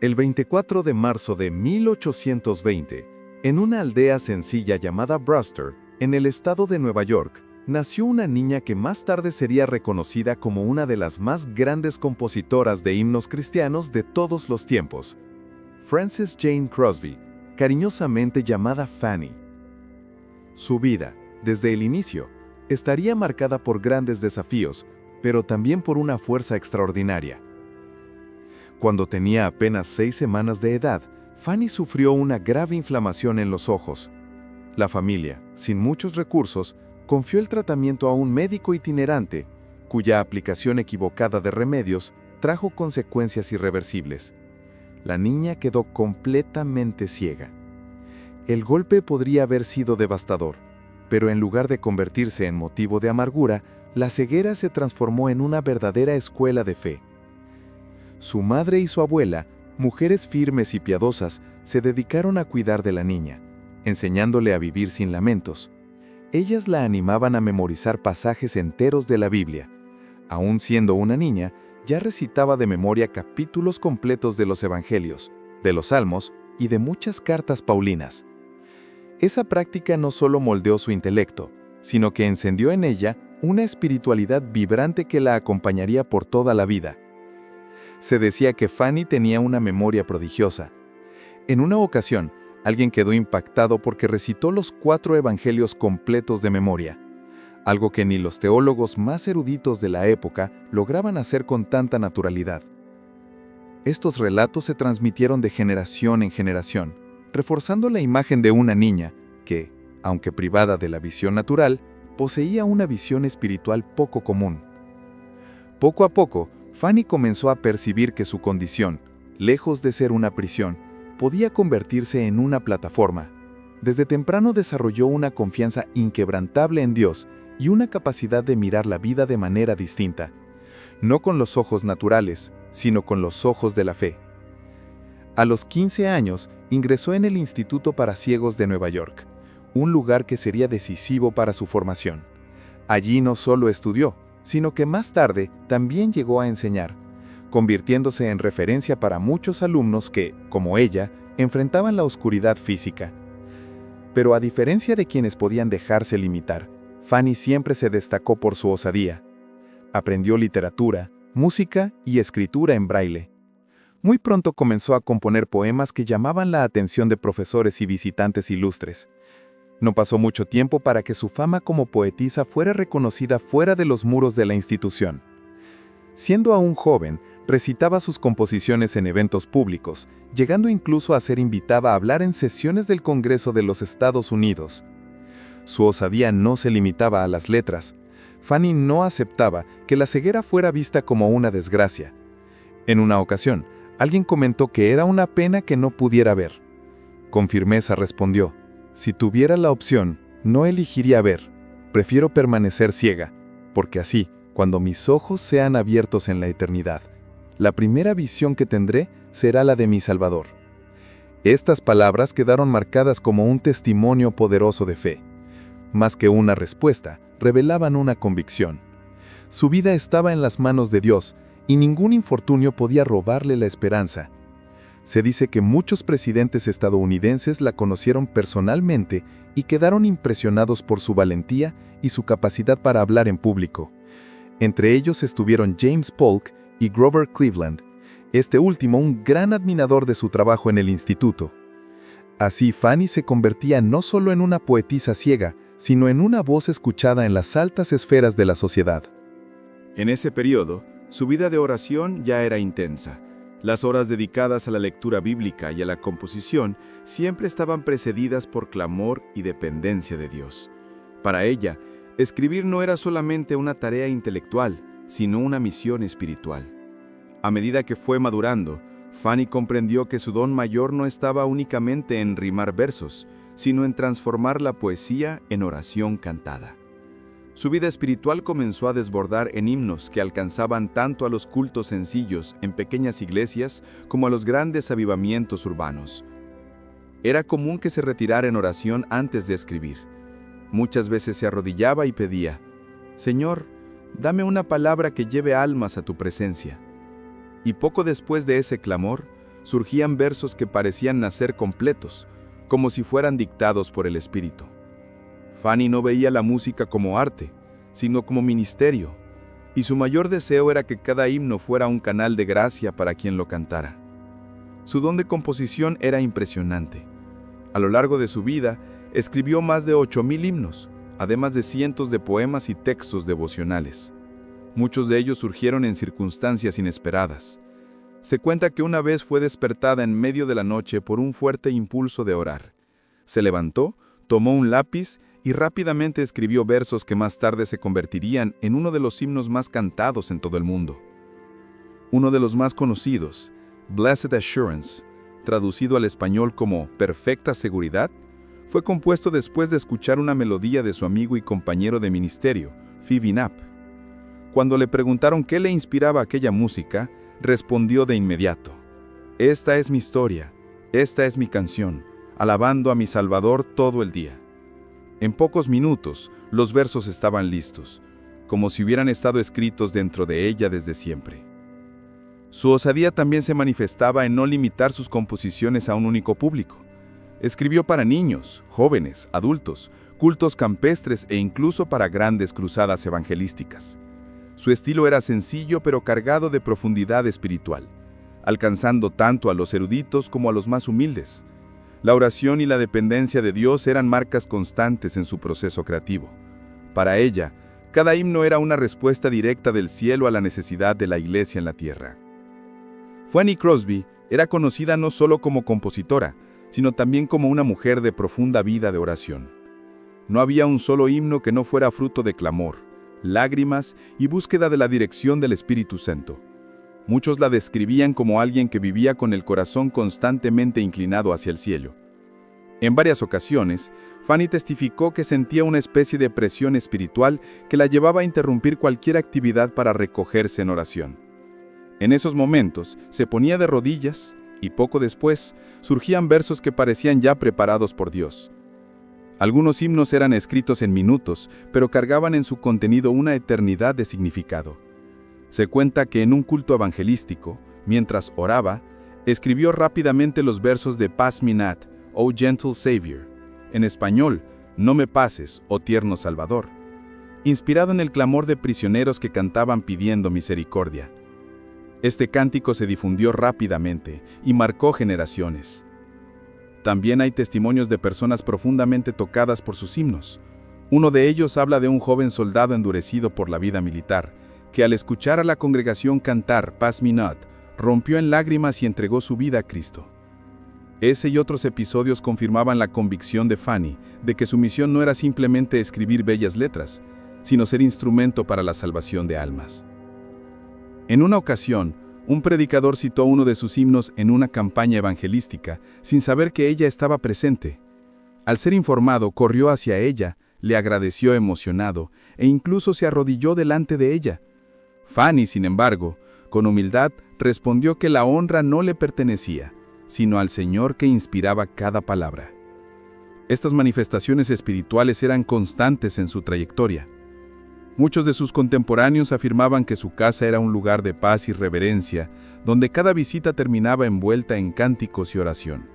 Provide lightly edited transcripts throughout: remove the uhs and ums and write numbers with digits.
El 24 de marzo de 1820, en una aldea sencilla llamada Brewster, en el estado de Nueva York, nació una niña que más tarde sería reconocida como una de las más grandes compositoras de himnos cristianos de todos los tiempos, Frances Jane Crosby, cariñosamente llamada Fanny. Su vida, desde el inicio, estaría marcada por grandes desafíos, pero también por una fuerza extraordinaria. Cuando tenía apenas 6 semanas de edad, Fanny sufrió una grave inflamación en los ojos. La familia, sin muchos recursos, confió el tratamiento a un médico itinerante, cuya aplicación equivocada de remedios trajo consecuencias irreversibles. La niña quedó completamente ciega. El golpe podría haber sido devastador, pero en lugar de convertirse en motivo de amargura, la ceguera se transformó en una verdadera escuela de fe. Su madre y su abuela, mujeres firmes y piadosas, se dedicaron a cuidar de la niña, enseñándole a vivir sin lamentos. Ellas la animaban a memorizar pasajes enteros de la Biblia. Aún siendo una niña, ya recitaba de memoria capítulos completos de los Evangelios, de los Salmos y de muchas cartas paulinas. Esa práctica no solo moldeó su intelecto, sino que encendió en ella una espiritualidad vibrante que la acompañaría por toda la vida. Se decía que Fanny tenía una memoria prodigiosa. En una ocasión, alguien quedó impactado porque recitó los 4 evangelios completos de memoria, algo que ni los teólogos más eruditos de la época lograban hacer con tanta naturalidad. Estos relatos se transmitieron de generación en generación, reforzando la imagen de una niña que, aunque privada de la visión natural, poseía una visión espiritual poco común. Poco a poco, Fanny comenzó a percibir que su condición, lejos de ser una prisión, podía convertirse en una plataforma. Desde temprano desarrolló una confianza inquebrantable en Dios y una capacidad de mirar la vida de manera distinta, no con los ojos naturales, sino con los ojos de la fe. A los 15 años, ingresó en el Instituto para Ciegos de Nueva York, un lugar que sería decisivo para su formación. Allí no solo estudió, sino que más tarde también llegó a enseñar, convirtiéndose en referencia para muchos alumnos que, como ella, enfrentaban la oscuridad física. Pero a diferencia de quienes podían dejarse limitar, Fanny siempre se destacó por su osadía. Aprendió literatura, música y escritura en braille. Muy pronto comenzó a componer poemas que llamaban la atención de profesores y visitantes ilustres. No pasó mucho tiempo para que su fama como poetisa fuera reconocida fuera de los muros de la institución. Siendo aún joven, recitaba sus composiciones en eventos públicos, llegando incluso a ser invitada a hablar en sesiones del Congreso de los Estados Unidos. Su osadía no se limitaba a las letras. Fanny no aceptaba que la ceguera fuera vista como una desgracia. En una ocasión, alguien comentó que era una pena que no pudiera ver. Con firmeza respondió: si tuviera la opción, no elegiría ver. Prefiero permanecer ciega, porque así, cuando mis ojos sean abiertos en la eternidad, la primera visión que tendré será la de mi Salvador. Estas palabras quedaron marcadas como un testimonio poderoso de fe. Más que una respuesta, revelaban una convicción. Su vida estaba en las manos de Dios, y ningún infortunio podía robarle la esperanza. Se dice que muchos presidentes estadounidenses la conocieron personalmente y quedaron impresionados por su valentía y su capacidad para hablar en público. Entre ellos estuvieron James Polk y Grover Cleveland, este último un gran admirador de su trabajo en el instituto. Así Fanny se convertía no solo en una poetisa ciega, sino en una voz escuchada en las altas esferas de la sociedad. En ese periodo, su vida de oración ya era intensa. Las horas dedicadas a la lectura bíblica y a la composición siempre estaban precedidas por clamor y dependencia de Dios. Para ella, escribir no era solamente una tarea intelectual, sino una misión espiritual. A medida que fue madurando, Fanny comprendió que su don mayor no estaba únicamente en rimar versos, sino en transformar la poesía en oración cantada. Su vida espiritual comenzó a desbordar en himnos que alcanzaban tanto a los cultos sencillos en pequeñas iglesias como a los grandes avivamientos urbanos. Era común que se retirara en oración antes de escribir. Muchas veces se arrodillaba y pedía: Señor, dame una palabra que lleve almas a tu presencia. Y poco después de ese clamor, surgían versos que parecían nacer completos, como si fueran dictados por el Espíritu. Fanny no veía la música como arte, sino como ministerio, y su mayor deseo era que cada himno fuera un canal de gracia para quien lo cantara. Su don de composición era impresionante. A lo largo de su vida, escribió más de 8,000 himnos, además de cientos de poemas y textos devocionales. Muchos de ellos surgieron en circunstancias inesperadas. Se cuenta que una vez fue despertada en medio de la noche por un fuerte impulso de orar. Se levantó, tomó un lápiz y rápidamente escribió versos que más tarde se convertirían en uno de los himnos más cantados en todo el mundo. Uno de los más conocidos, Blessed Assurance, traducido al español como Perfecta Seguridad, fue compuesto después de escuchar una melodía de su amigo y compañero de ministerio, Phoebe Knapp. Cuando le preguntaron qué le inspiraba aquella música, respondió de inmediato: «Esta es mi historia, esta es mi canción, alabando a mi Salvador todo el día». En pocos minutos, los versos estaban listos, como si hubieran estado escritos dentro de ella desde siempre. Su osadía también se manifestaba en no limitar sus composiciones a un único público. Escribió para niños, jóvenes, adultos, cultos campestres e incluso para grandes cruzadas evangelísticas. Su estilo era sencillo pero cargado de profundidad espiritual, alcanzando tanto a los eruditos como a los más humildes. La oración y la dependencia de Dios eran marcas constantes en su proceso creativo. Para ella, cada himno era una respuesta directa del cielo a la necesidad de la iglesia en la tierra. Fanny Crosby era conocida no solo como compositora, sino también como una mujer de profunda vida de oración. No había un solo himno que no fuera fruto de clamor, lágrimas y búsqueda de la dirección del Espíritu Santo. Muchos la describían como alguien que vivía con el corazón constantemente inclinado hacia el cielo. En varias ocasiones, Fanny testificó que sentía una especie de presión espiritual que la llevaba a interrumpir cualquier actividad para recogerse en oración. En esos momentos, se ponía de rodillas y poco después surgían versos que parecían ya preparados por Dios. Algunos himnos eran escritos en minutos, pero cargaban en su contenido una eternidad de significado. Se cuenta que en un culto evangelístico, mientras oraba, escribió rápidamente los versos de Pass me not, O gentle Savior, en español, No me pases, oh tierno Salvador, inspirado en el clamor de prisioneros que cantaban pidiendo misericordia. Este cántico se difundió rápidamente y marcó generaciones. También hay testimonios de personas profundamente tocadas por sus himnos. Uno de ellos habla de un joven soldado endurecido por la vida militar, que al escuchar a la congregación cantar Pass me not, rompió en lágrimas y entregó su vida a Cristo. Ese y otros episodios confirmaban la convicción de Fanny de que su misión no era simplemente escribir bellas letras, sino ser instrumento para la salvación de almas. En una ocasión, un predicador citó uno de sus himnos en una campaña evangelística, sin saber que ella estaba presente. Al ser informado, corrió hacia ella, le agradeció emocionado e incluso se arrodilló delante de ella. Fanny, sin embargo, con humildad, respondió que la honra no le pertenecía, sino al Señor que inspiraba cada palabra. Estas manifestaciones espirituales eran constantes en su trayectoria. Muchos de sus contemporáneos afirmaban que su casa era un lugar de paz y reverencia, donde cada visita terminaba envuelta en cánticos y oración.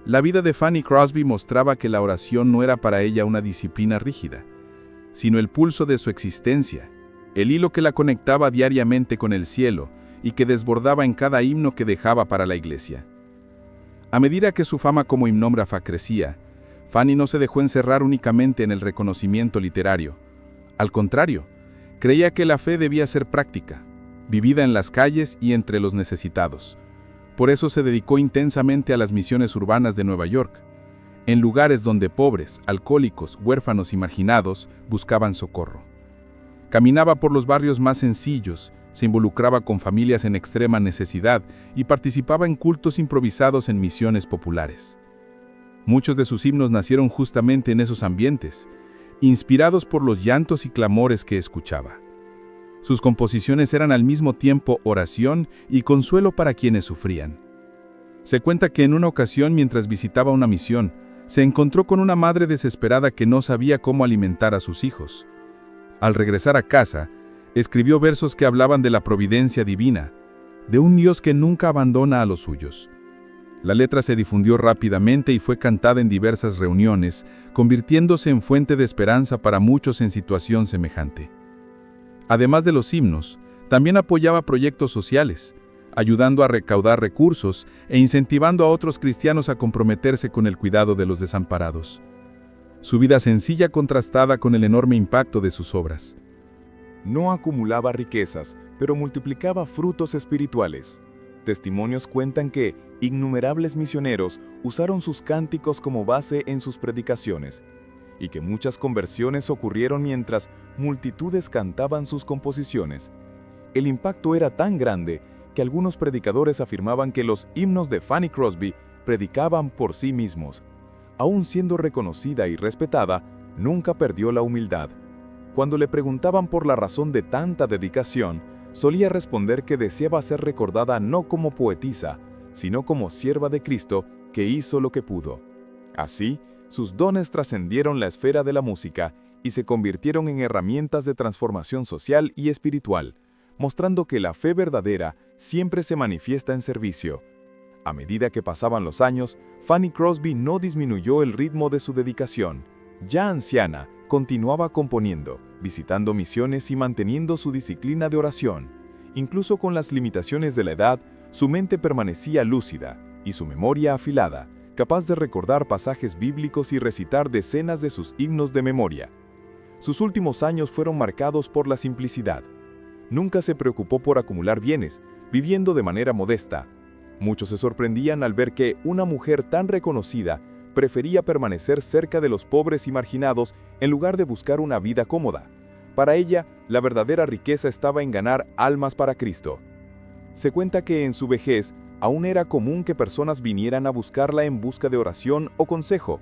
La vida de Fanny Crosby mostraba que la oración no era para ella una disciplina rígida, sino el pulso de su existencia, el hilo que la conectaba diariamente con el cielo y que desbordaba en cada himno que dejaba para la iglesia. A medida que su fama como himnógrafa crecía, Fanny no se dejó encerrar únicamente en el reconocimiento literario. Al contrario, creía que la fe debía ser práctica, vivida en las calles y entre los necesitados. Por eso se dedicó intensamente a las misiones urbanas de Nueva York, en lugares donde pobres, alcohólicos, huérfanos y marginados buscaban socorro. Caminaba por los barrios más sencillos, se involucraba con familias en extrema necesidad y participaba en cultos improvisados en misiones populares. Muchos de sus himnos nacieron justamente en esos ambientes, inspirados por los llantos y clamores que escuchaba. Sus composiciones eran al mismo tiempo oración y consuelo para quienes sufrían. Se cuenta que en una ocasión, mientras visitaba una misión, se encontró con una madre desesperada que no sabía cómo alimentar a sus hijos. Al regresar a casa, escribió versos que hablaban de la providencia divina, de un Dios que nunca abandona a los suyos. La letra se difundió rápidamente y fue cantada en diversas reuniones, convirtiéndose en fuente de esperanza para muchos en situación semejante. Además de los himnos, también apoyaba proyectos sociales, ayudando a recaudar recursos e incentivando a otros cristianos a comprometerse con el cuidado de los desamparados. Su vida sencilla contrastaba con el enorme impacto de sus obras. No acumulaba riquezas, pero multiplicaba frutos espirituales. Testimonios cuentan que innumerables misioneros usaron sus cánticos como base en sus predicaciones, y que muchas conversiones ocurrieron mientras multitudes cantaban sus composiciones. El impacto era tan grande que algunos predicadores afirmaban que los himnos de Fanny Crosby predicaban por sí mismos. Aún siendo reconocida y respetada, nunca perdió la humildad. Cuando le preguntaban por la razón de tanta dedicación, solía responder que deseaba ser recordada no como poetisa, sino como sierva de Cristo que hizo lo que pudo. Así, sus dones trascendieron la esfera de la música y se convirtieron en herramientas de transformación social y espiritual, mostrando que la fe verdadera siempre se manifiesta en servicio. A medida que pasaban los años, Fanny Crosby no disminuyó el ritmo de su dedicación. Ya anciana, continuaba componiendo, visitando misiones y manteniendo su disciplina de oración. Incluso con las limitaciones de la edad, su mente permanecía lúcida y su memoria afilada, capaz de recordar pasajes bíblicos y recitar decenas de sus himnos de memoria. Sus últimos años fueron marcados por la simplicidad. Nunca se preocupó por acumular bienes, viviendo de manera modesta. Muchos se sorprendían al ver que una mujer tan reconocida prefería permanecer cerca de los pobres y marginados en lugar de buscar una vida cómoda. Para ella, la verdadera riqueza estaba en ganar almas para Cristo. Se cuenta que en su vejez aún era común que personas vinieran a buscarla en busca de oración o consejo.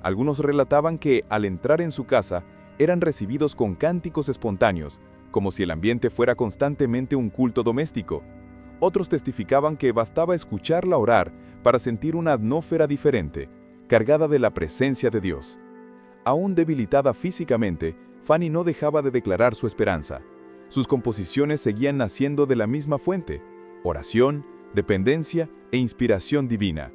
Algunos relataban que, al entrar en su casa, eran recibidos con cánticos espontáneos, como si el ambiente fuera constantemente un culto doméstico. Otros testificaban que bastaba escucharla orar para sentir una atmósfera diferente, cargada de la presencia de Dios. Aún debilitada físicamente, Fanny no dejaba de declarar su esperanza. Sus composiciones seguían naciendo de la misma fuente: oración, dependencia e inspiración divina.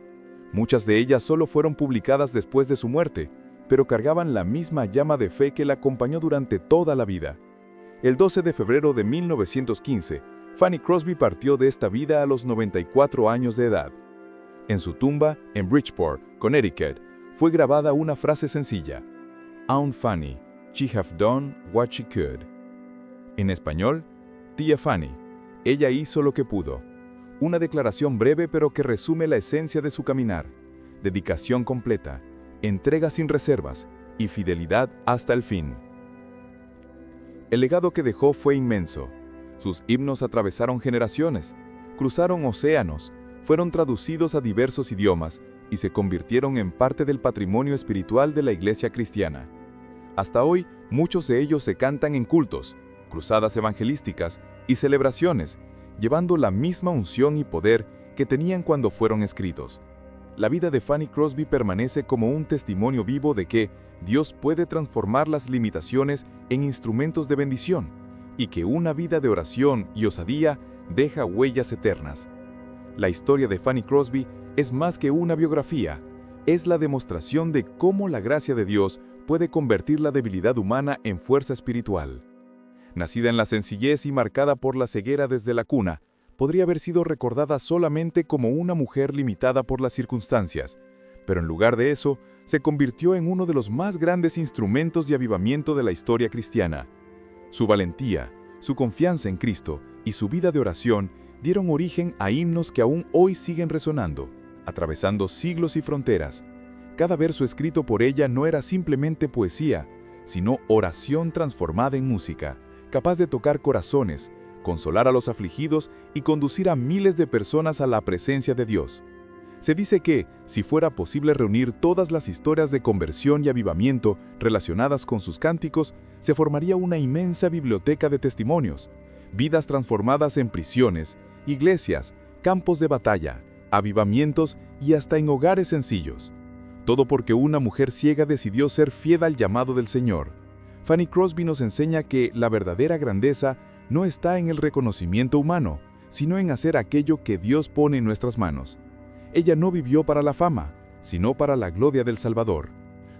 Muchas de ellas solo fueron publicadas después de su muerte, pero cargaban la misma llama de fe que la acompañó durante toda la vida. El 12 de febrero de 1915, Fanny Crosby partió de esta vida a los 94 años de edad. En su tumba, en Bridgeport, Connecticut, fue grabada una frase sencilla: Aunt Fanny, she have done what she could. En español, Tía Fanny, ella hizo lo que pudo. Una declaración breve pero que resume la esencia de su caminar: dedicación completa, entrega sin reservas y fidelidad hasta el fin. El legado que dejó fue inmenso. Sus himnos atravesaron generaciones, cruzaron océanos, fueron traducidos a diversos idiomas y se convirtieron en parte del patrimonio espiritual de la Iglesia cristiana. Hasta hoy, muchos de ellos se cantan en cultos, cruzadas evangelísticas y celebraciones, llevando la misma unción y poder que tenían cuando fueron escritos. La vida de Fanny Crosby permanece como un testimonio vivo de que Dios puede transformar las limitaciones en instrumentos de bendición, y que una vida de oración y osadía deja huellas eternas. La historia de Fanny Crosby es más que una biografía, es la demostración de cómo la gracia de Dios puede convertir la debilidad humana en fuerza espiritual. Nacida en la sencillez y marcada por la ceguera desde la cuna, podría haber sido recordada solamente como una mujer limitada por las circunstancias, pero en lugar de eso, se convirtió en uno de los más grandes instrumentos de avivamiento de la historia cristiana. Su valentía, su confianza en Cristo y su vida de oración dieron origen a himnos que aún hoy siguen resonando, atravesando siglos y fronteras. Cada verso escrito por ella no era simplemente poesía, sino oración transformada en música, capaz de tocar corazones, consolar a los afligidos y conducir a miles de personas a la presencia de Dios. Se dice que, si fuera posible reunir todas las historias de conversión y avivamiento relacionadas con sus cánticos, se formaría una inmensa biblioteca de testimonios, vidas transformadas en prisiones, iglesias, campos de batalla, avivamientos y hasta en hogares sencillos. Todo porque una mujer ciega decidió ser fiel al llamado del Señor. Fanny Crosby nos enseña que la verdadera grandeza no está en el reconocimiento humano, sino en hacer aquello que Dios pone en nuestras manos. Ella no vivió para la fama, sino para la gloria del Salvador.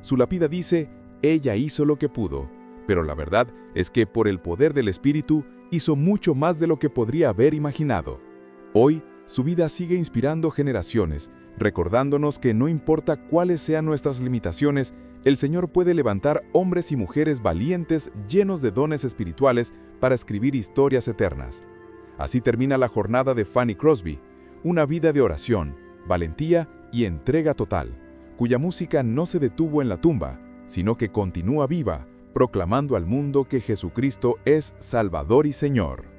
Su lápida dice, ella hizo lo que pudo, pero la verdad es que por el poder del Espíritu hizo mucho más de lo que podría haber imaginado. Hoy, su vida sigue inspirando generaciones, recordándonos que no importa cuáles sean nuestras limitaciones, el Señor puede levantar hombres y mujeres valientes llenos de dones espirituales para escribir historias eternas. Así termina la jornada de Fanny Crosby, una vida de oración, valentía y entrega total, cuya música no se detuvo en la tumba, sino que continúa viva, proclamando al mundo que Jesucristo es Salvador y Señor.